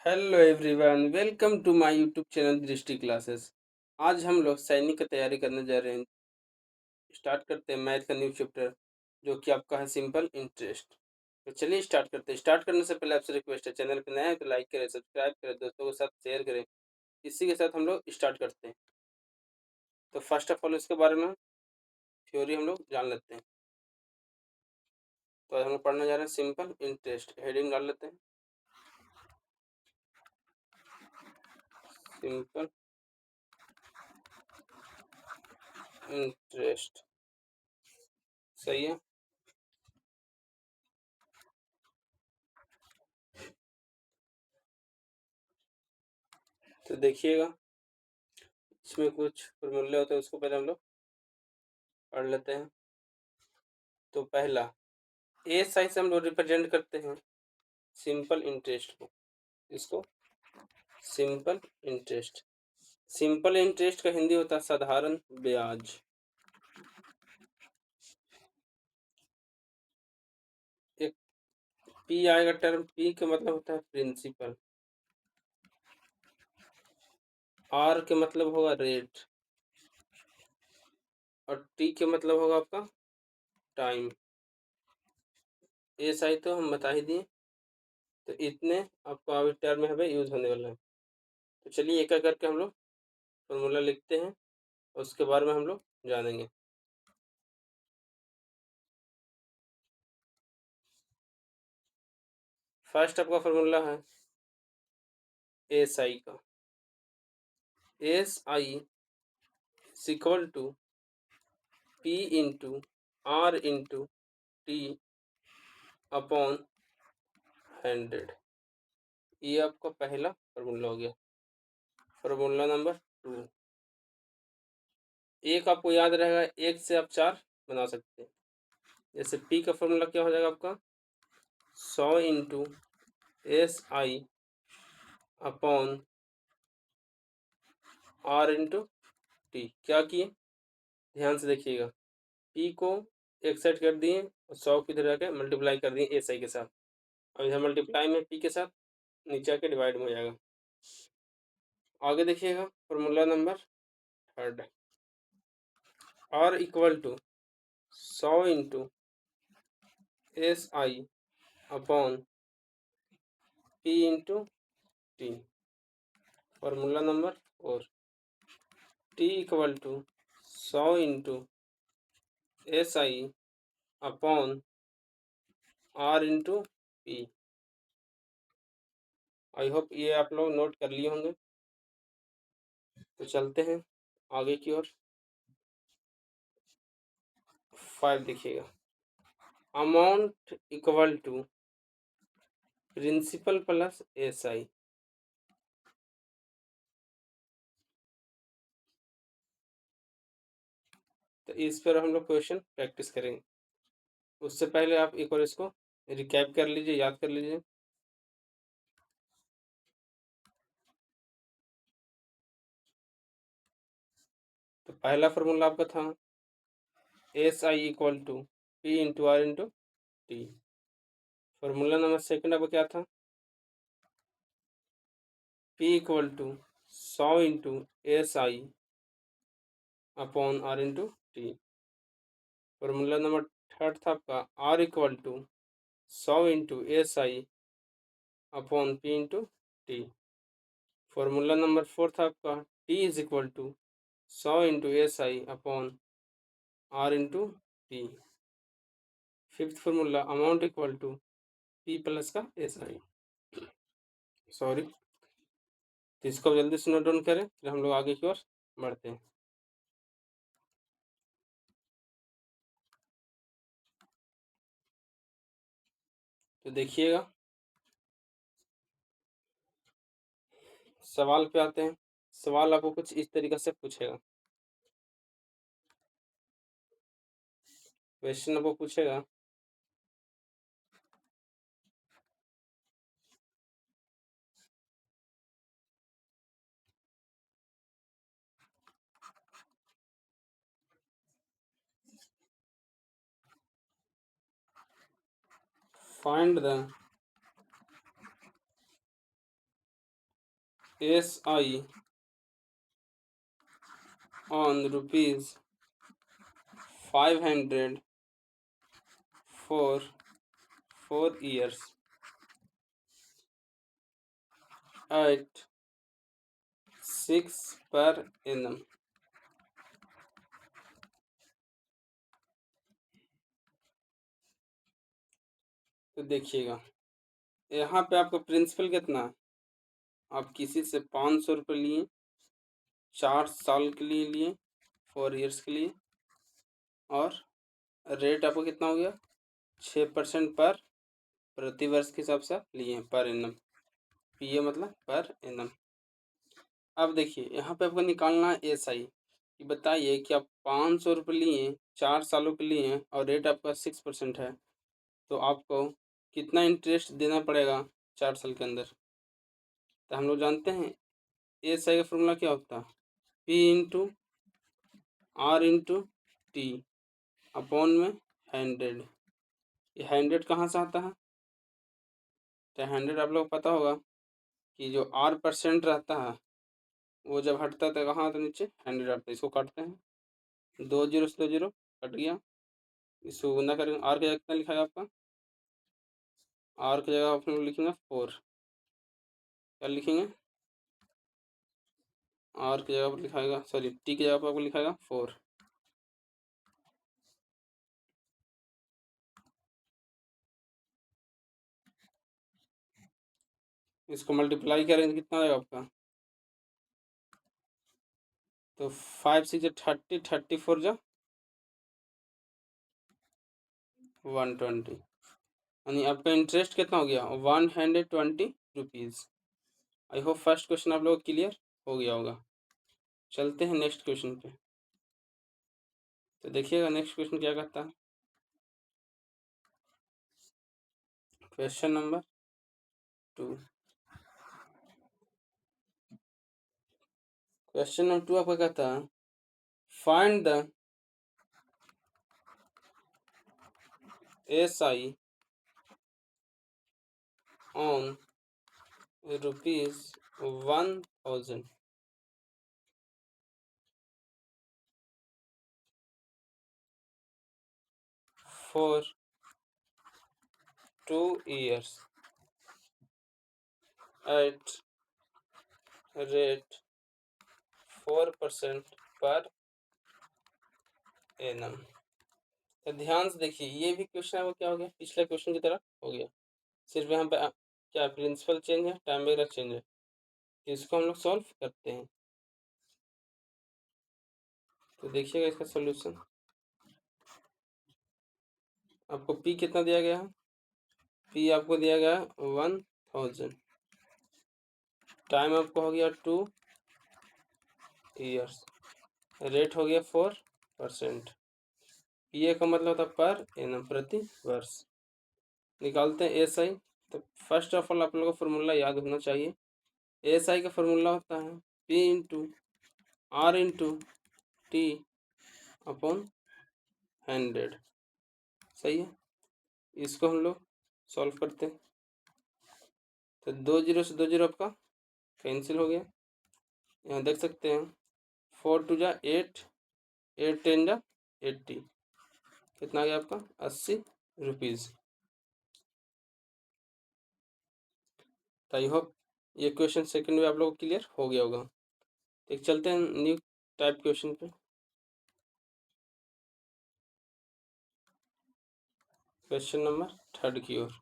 Hello everyone, welcome to my YouTube channel Drishti classes. आज हम लोग सैनिक की तैयारी करने जा रहे हैं। स्टार्ट करते हैं मैथ का न्यू चैप्टर, जो कि आपका है सिंपल इंटरेस्ट। तो चलिए स्टार्ट करते हैं। स्टार्ट करने से पहले आपसे रिक्वेस्ट है, चैनल पे नया है तो लाइक करें, सब्सक्राइब करें, दोस्तों के साथ शेयर करें। इसी के साथ हम लोग स्टार्ट करते हैं। तो फर्स्ट ऑफ ऑल इसके बारे में थ्योरी हम लोग जान लेते हैं। तो आज हम लोग पढ़ने जा रहे हैं सिंपल इंटरेस्ट। हेडिंग डाल लेते हैं, सिंपल इंटरेस्ट। सही है। तो देखिएगा, इसमें कुछ फॉर्मूले होते हैं, उसको पहले हम लोग पढ़ लेते हैं। तो पहला, ए साइज से हम लोग रिप्रेजेंट करते हैं सिंपल इंटरेस्ट को। इसको सिंपल इंटरेस्ट। सिंपल इंटरेस्ट का हिंदी होता है साधारण ब्याज। एक पी आएगा टर्म, पी का मतलब होता है प्रिंसिपल, आर के मतलब होगा रेट, और टी के मतलब होगा आपका टाइम। ए साइज तो हम बता ही दिए। तो इतने आपको अभी टर्म है यूज होने वाला है। तो चलिए एक एक करके हम लोग फॉर्मूला लिखते हैं और उसके बारे में हम लोग जानेंगे। फर्स्ट आपका फॉर्मूला है एस आई का। S I equal to P into R into T upon 100। ये आपका पहला फॉर्मूला हो गया। फॉर्मूला नंबर 2, एक आपको याद रहेगा, एक से आप 4 बना सकते हैं। जैसे पी का फॉर्मूला क्या हो जाएगा आपका 100 into S I upon R into T. क्या किए, ध्यान से देखिएगा। पी को एक साइड कर दिए और 100 की इधर आके मल्टीप्लाई कर दिए एस आई के साथ। अब इधर मल्टीप्लाई में पी के साथ, नीचे आके डिवाइड में हो जाएगा। आगे देखिएगा formula number 3, R equal to 100 into S I upon P into T. Formula number 4, T equal to 100 into S I upon R into P. I hope ये आप लोग नोट कर लिए होंगे। तो चलते हैं आगे की ओर। 5 देखिएगा, amount equal to principal plus S I. तो इस पर हम लोग क्वेश्चन प्रैक्टिस करेंगे। उससे पहले आप एक बार इसको रिकैप कर लीजिए, याद कर लीजिए। तो पहला फॉर्मूला आपका था S I equal to P into R into T. Formula number 2 आपका क्या था, P equal to 100 into S I upon R into T. Formula number 3 था आपका R equal to 100 into S I upon P into T. Formula number 4 था आपका T is equal to 100 into S I upon R into T. Fifth formula amount equal to P plus का S आई। Sorry, तो इसको जल्दी से note down करें, फिर हम लोग आगे की ओर बढ़ते हैं। तो देखिएगा, सवाल पे आते हैं। सवाल आपको कुछ इस तरीके से पूछेगा। क्वेश्चन आपको पूछेगा, find the SI on rupees 500 for 4 years at 6 per annum। तो देखिएगा यहाँ पे आपका प्रिंसिपल कितना है, आप किसी से 500 रुपये लिए, 4 साल के लिए 4 years के लिए, और रेट आपको कितना हो गया 6% पर प्रति वर्ष के हिसाब से लिए पर एनम। पीए मतलब पर एनम। अब देखिए यहाँ पे आपको निकालना है SI कि बताइए कि आप 500 रुपये लिए, 4 सालों के लिए और रेट आपका 6% है, तो आपको कितना इंटरेस्ट देना पड़ेगा 4 साल के अंदर। तो हम लोग जानते हैं SI का फॉर्मूला क्या होता है, P/R/T अपॉन में 100। ये 100 कहाँ से आता है, तो 100 आप लोग पता होगा कि जो R% रहता है वो जब हटता है तो कहाँ आता है, नीचे 100 आता है। इसको काटते हैं, 2 जीरो से 2 जीरो कट गया, इसको गुना करेंगे। R की जगह कितना लिखा है आपका, R की जगह आप लोग लिखेंगे 4। क्या लिखेंगे, R की जगह पर लिखाएगा, सॉरी T की जगह पर आपको लिखाएगा 4। इसको मल्टीप्लाई करेंगे तो कितना आएगा आपका, तो 5 6 30, 34 जा 120, यानी आपका इंटरेस्ट कितना हो गया 120 rupees. I hope first question आप लोग क्लियर हो गया होगा। चलते हैं नेक्स्ट क्वेश्चन पे। तो देखिएगा नेक्स्ट क्वेश्चन क्या कहता है। Question number 2। क्वेश्चन नंबर 2 आपका कहता है find the SI on rupees 1000 for 2 years at rate 4% per annum. तो ध्यान से देखिए, ये भी क्वेश्चन है वो क्या हो गया, पिछले क्वेश्चन की तरह हो गया, सिर्फ यहाँ पे क्या प्रिंसिपल चेंज है, टाइम वगैरह चेंज है। इसको हम लोग सॉल्व करते हैं। तो देखिएगा इसका सॉल्यूशन, आपको P कितना दिया गया है, P आपको दिया गया है 1000, टाइम आपको हो गया 2 years, रेट हो गया 4%, पीए का मतलब होता है पर एनम, प्रति वर्ष। निकालते हैं SI। तो फर्स्ट ऑफ ऑल आप लोगों को फॉर्मूला याद होना चाहिए। SI का फॉर्मूला होता है P/R/T अपॉन 100। सही है, इसको हम लोग सॉल्व करते हैं। तो 2 जीरो से 2 जीरो आपका कैंसिल हो गया, यहाँ देख सकते हैं 4 2 जा 8, 8 10 जा 80, कितना आ गया आपका 80 रुपीज़। तो आई होप ये क्वेश्चन सेकंड में आप लोग को क्लियर हो गया होगा। एक चलते हैं न्यू टाइप क्वेश्चन पे। क्वेश्चन नंबर 3 की ओर।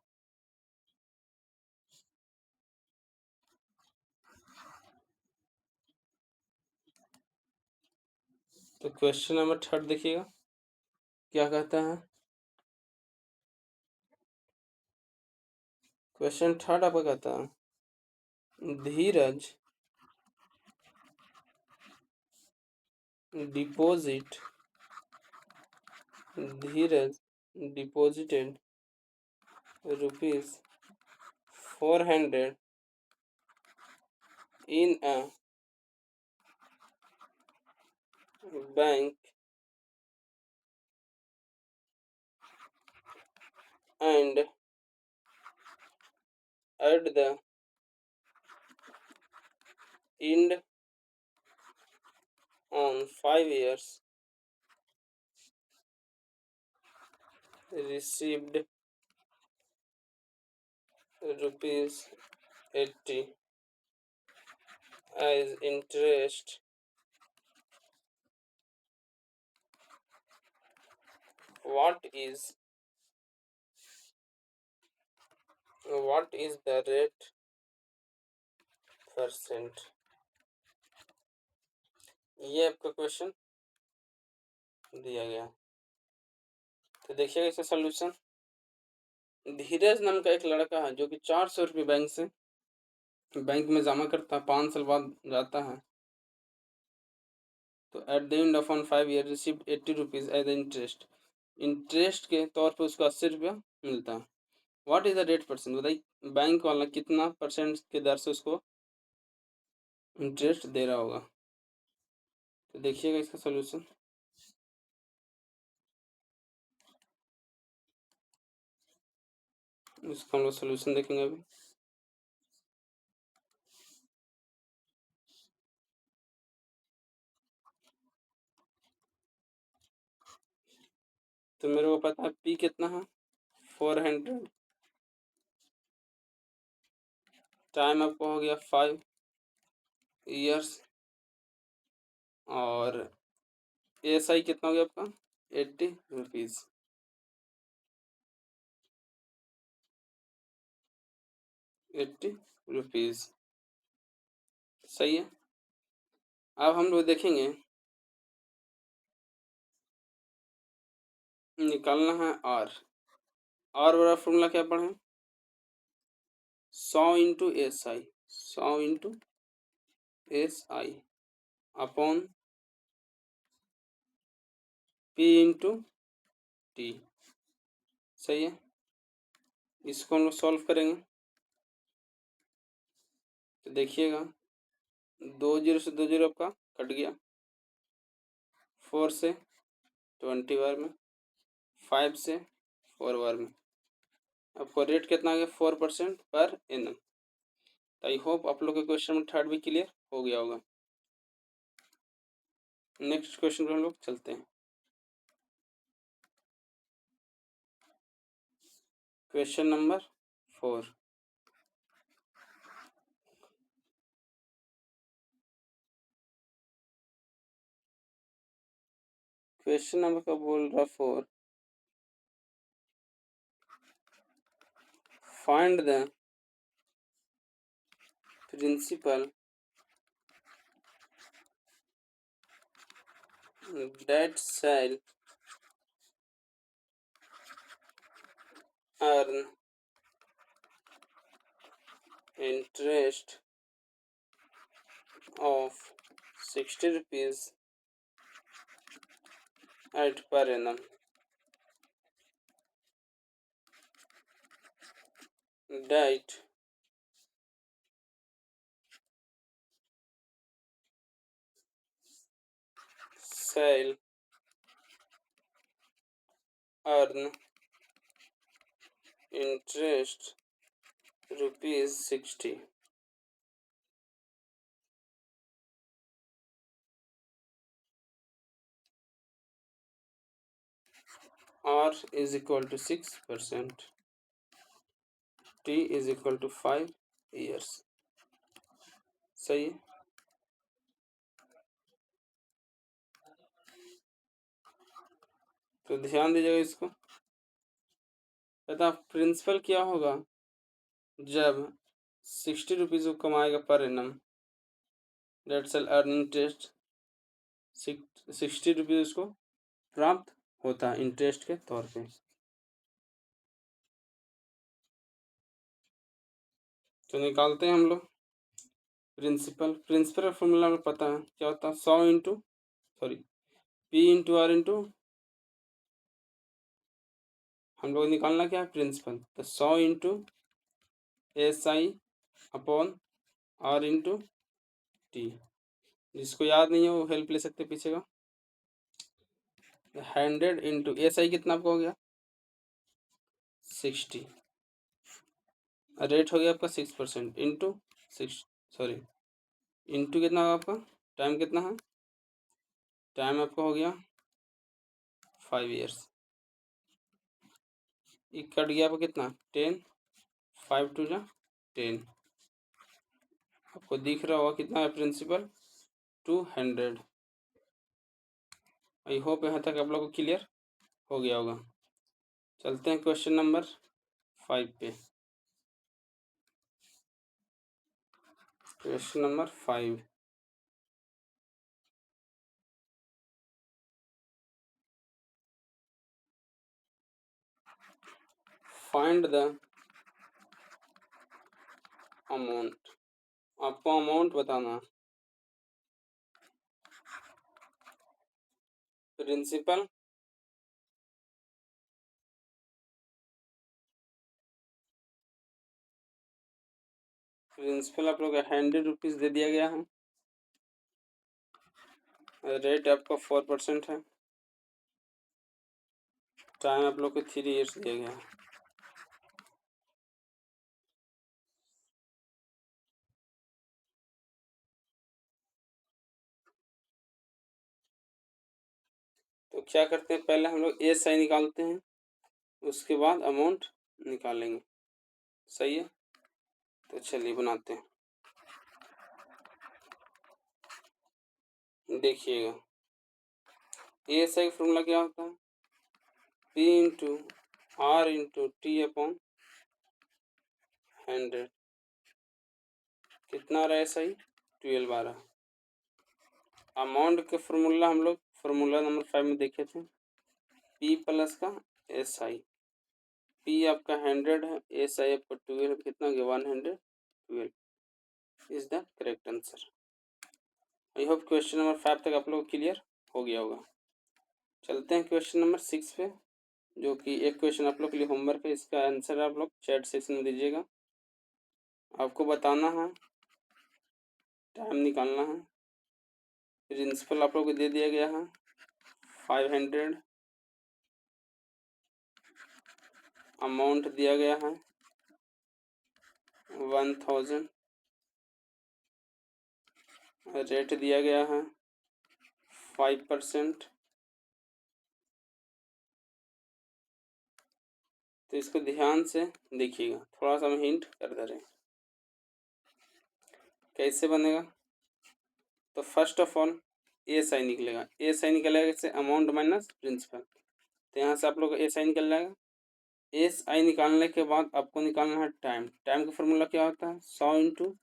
तो क्वेश्चन नंबर 3 देखिएगा क्या कहता है। क्वेश्चन 3 आपका कहता है Dheeraj deposit Dheeraj deposited ₹400 in a bank and at the end on 5 years received rupees 80 as interest. What is the rate percent? ये आपका क्वेश्चन दिया गया। तो देखिएगा इसका सॉल्यूशन। धीरज नाम का एक लड़का है जो कि 400 रुपये बैंक में जमा करता है, 5 साल बाद जाता है, तो at the end of on 5 year received 80 rupees as interest के तौर पे उसको 80 रुपया मिलता है। What is the rate percent? बताइए बैंक वाला कितना परसेंट के दर से उसको इंटरेस्ट दे रहा होगा। तो देखिएगा इसका सॉल्यूशन। इसका हम लोग सोल्यूशन देखेंगे अभी। तो मेरे को पता है पी कितना है, 400। टाइम आपको हो गया 5 ईयर्स। और एस आई कितना हो गया आपका 80 रुपीज़। 80 रुपीज़ सही है। अब हम लोग देखेंगे, निकालना है आर वाला फॉर्मूला क्या पढ़ें? 100 into S I, 100 into S I upon P into T. सही है। इसको हम लोग सॉल्व करेंगे। तो देखिएगा 2 जीरो से 2 जीरो आपका कट गया, 4 से 20 बार में, 5 से 4 बार में। आपको रेट कितना आ गया 4% पर एनम। आई होप आप लोग के क्वेश्चन में थर्ड भी क्लियर हो गया होगा। नेक्स्ट क्वेश्चन पर हम लोग चलते हैं। Question number 4। क्वेश्चन नंबर का बोल रहा 4, find the principal that shall earn interest of 60 rupees at per annum. That shall earn interest rupees 60 R is equal to 6%, T is equal to 5 years। सही है। तो ध्यान दीजिएगा इसको। कहता प्रिंसिपल क्या होगा जब 60 रुपीज़ को कमाएगा per annum, that shall earn interest 60 rupees उसको प्राप्त होता है इंटरेस्ट के तौर पे। तो निकालते हैं हम लोग प्रिंसिपल का फॉर्मूला हमें पता है क्या होता है, 100 into P into R into, हम लोग निकालना क्या है प्रिंसिपल, तो 100 into S I upon R into T. जिसको याद नहीं है वो हेल्प ले सकते पीछे का। 100 इंटू एस आई कितना आपका हो गया 60, रेट हो गया आपका 6% इंटू 6 इंटू कितना होगा आपका, टाइम कितना है, टाइम आपका हो गया 5 ईयर्स। ये कट गया आपका कितना 10, 5 टू जा 10, आपको दिख रहा होगा कितना है प्रिंसिपल 200। आई होप यहाँ तक आप लोग को क्लियर हो गया होगा। चलते हैं क्वेश्चन नंबर 5 पे। Question number 5, find the amount. आपको अमाउंट बताना, प्रिंसिपल प्रिंसिपल आप लोग का 100 रुपीज़ दे दिया गया है, रेट आपका 4% है, टाइम आप लोग को 3 ईयर्स दिया गया है। तो क्या करते हैं, पहले हम लोग एस आई निकालते हैं, उसके बाद अमाउंट निकालेंगे, सही है। तो चलिए बनाते हैं, देखिएगा एस आई का फॉर्मूला क्या होता है, P into R into T upon 100, कितना आ रहा है एस आई 12 आ रहा है। अमाउंट का फॉर्मूला हम लोग फॉर्मूला नंबर 5 में देखे थे, पी प्लस का एस आई, पी आपका 100 है, एस आई आपका 12, कितना हो गया 112 is the correct answer. I hope question number 5 तक आप लोग क्लियर हो गया होगा। चलते हैं क्वेश्चन नंबर 6 पे, जो कि एक क्वेश्चन आप लोग के लिए होमवर्क है, इसका आंसर आप लोग चैट सेक्शन में दीजिएगा। आपको बताना है, टाइम निकालना है, प्रिंसिपल आप लोग को दे दिया गया है 500, अमाउंट दिया गया है 1000, रेट दिया गया है 5%। तो इसको ध्यान से देखिएगा, थोड़ा सा हम हिंट कर दे रहे हैं कैसे बनेगा। तो first of all S I निकलेगा, एस आई निकलेगा इससे अमाउंट माइनस प्रिंसिपल, तो यहाँ से आप लोग एस आई निकल जाएगा। एस आई निकालने के बाद आपको निकालना है टाइम, टाइम का फॉर्मूला क्या होता है 100 इंटू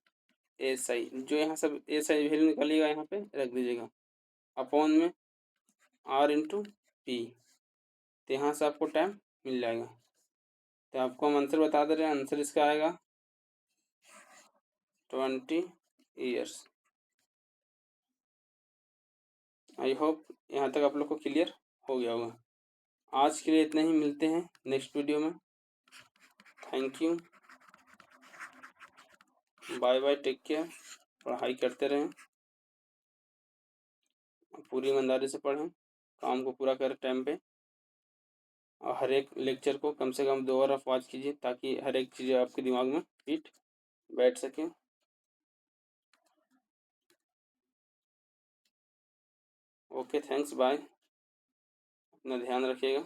एस आई, जो यहाँ सब एस आई वैल्यू निकालिएगा यहाँ पे रख दीजिएगा, अपॉन में आर इंटू पी, तो यहाँ से आपको टाइम मिल जाएगा। तो आपको हम आंसर बता दे रहे हैं, आंसर इसका आएगा 20 ईयर्स। आई होप यहाँ तक आप लोग को क्लियर हो गया होगा। आज के लिए इतना ही, मिलते हैं नेक्स्ट वीडियो में। Thank you, bye bye, take care, पढ़ाई करते रहें, पूरी ईमानदारी से पढ़ें, काम को पूरा करें टाइम पे, और हर एक लेक्चर को कम से कम 2 बार आप वॉच कीजिए, ताकि हर एक चीज़ आपके दिमाग में फिट बैठ सके। ओके, थैंक्स, बाय, अपना ध्यान रखिएगा।